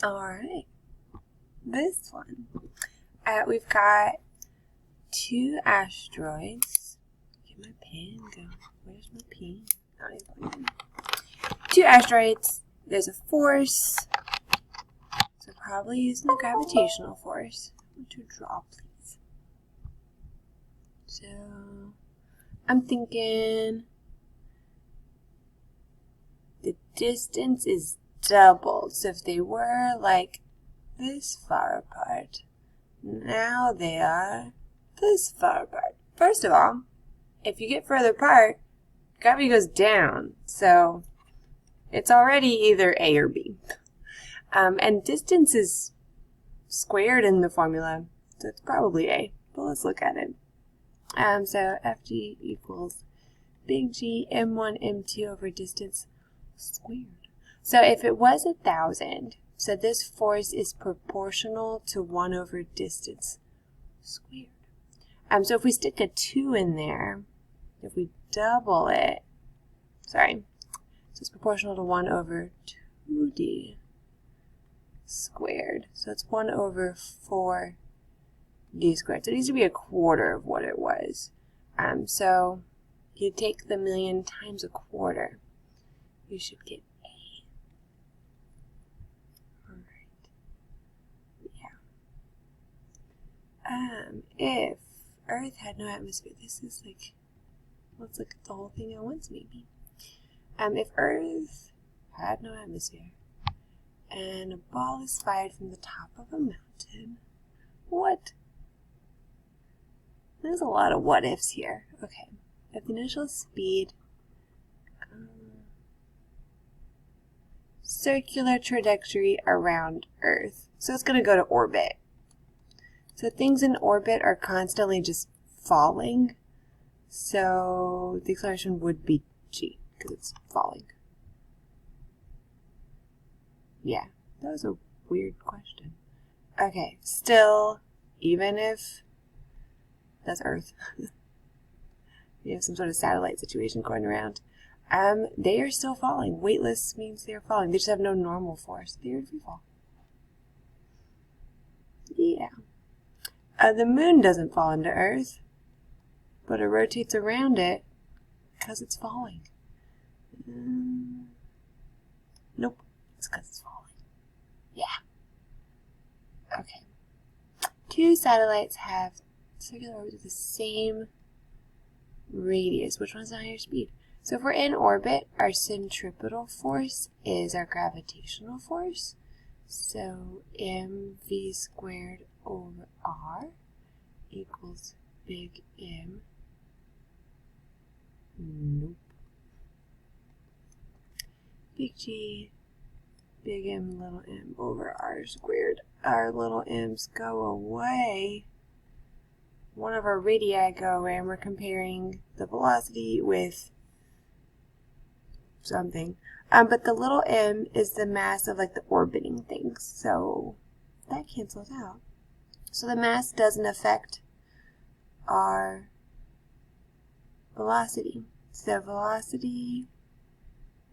Alright, this one. We've got two asteroids. Get my pen going. Where's my pen? Two asteroids. There's a force. So probably using the gravitational force. I want to draw, please. So I'm thinking the distance is doubled. So if they were like this far apart, now they are this far apart. First of all, if you get further apart, gravity goes down. So it's already either A or B. And distance is squared in the formula, so it's probably A. But let's look at it. So FG equals big G M1 M2 over distance squared. So if it was 1,000, so this force is proportional to 1 over distance squared. So if we stick a 2 in there, if we double it, so it's proportional to 1 over 2D squared. So it's 1 over 4D squared. So it needs to be a quarter of what it was. So you take the million times a quarter. You should get A. Alright. Yeah. If Earth had no atmosphere, this is like, let's look at the whole thing at once maybe. If Earth had no atmosphere and a ball is fired from the top of a mountain, what? There's a lot of what ifs here. Okay. If the initial speed, circular trajectory around Earth. So it's going to go to orbit. So things in orbit are constantly just falling. So the acceleration would be G because it's falling. Yeah, that was a weird question. Okay, still, even if that's Earth, you have some sort of satellite situation going around, they are still falling. Weightless means they are falling. They just have no normal force. They are in free fall. Yeah. The moon doesn't fall into Earth, but it rotates around it because it's falling. Nope, it's because it's falling. Yeah. Okay. Two satellites have circular orbits with the same radius. Which one's the higher speed? So if we're in orbit, our centripetal force is our gravitational force. So mv squared over r equals big M. Nope. Big G, big M, little m over r squared. Our little m's go away. One of our radii go away, and we're comparing the velocity with something. But the little m is the mass of like the orbiting things, so that cancels out. So the mass doesn't affect our velocity. So velocity,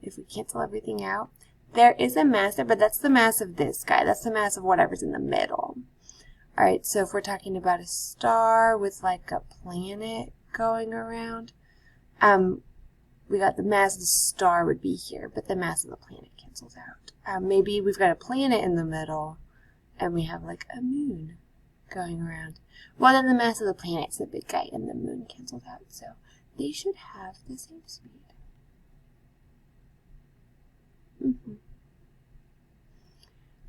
if we cancel everything out, there is a mass there, but that's the mass of this guy. That's the mass of whatever's in the middle. Alright, so if we're talking about a star with like a planet going around, we got the mass of the star would be here, but the mass of the planet cancels out. Maybe we've got a planet in the middle, and we have like a moon going around. Well, then the mass of the planet's the big guy, and the moon cancels out, so they should have the same speed.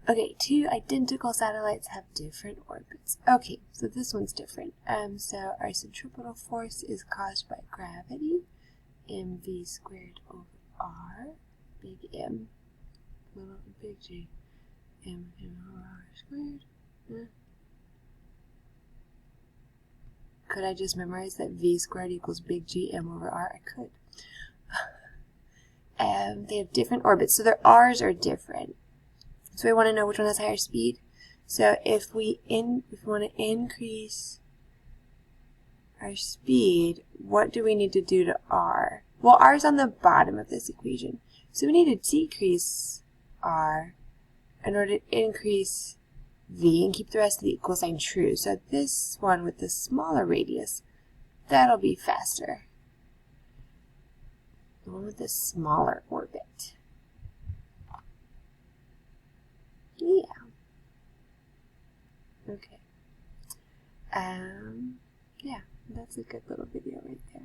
Okay, two identical satellites have different orbits. Okay, so this one's different. So our centripetal force is caused by gravity, mv squared over r, big M, little big G, m over r squared. Could I just memorize that v squared equals big G m over r? I could. They have different orbits, so their r's are different. So we want to know which one has higher speed. So if we want to increase our speed, what do we need to do to r? Well, r is on the bottom of this equation, so we need to decrease r in order to increase v and keep the rest of the equal sign true. So this one with the smaller radius, that'll be faster. The one with the smaller orbit. Yeah. Okay. Yeah, that's a good little video right there.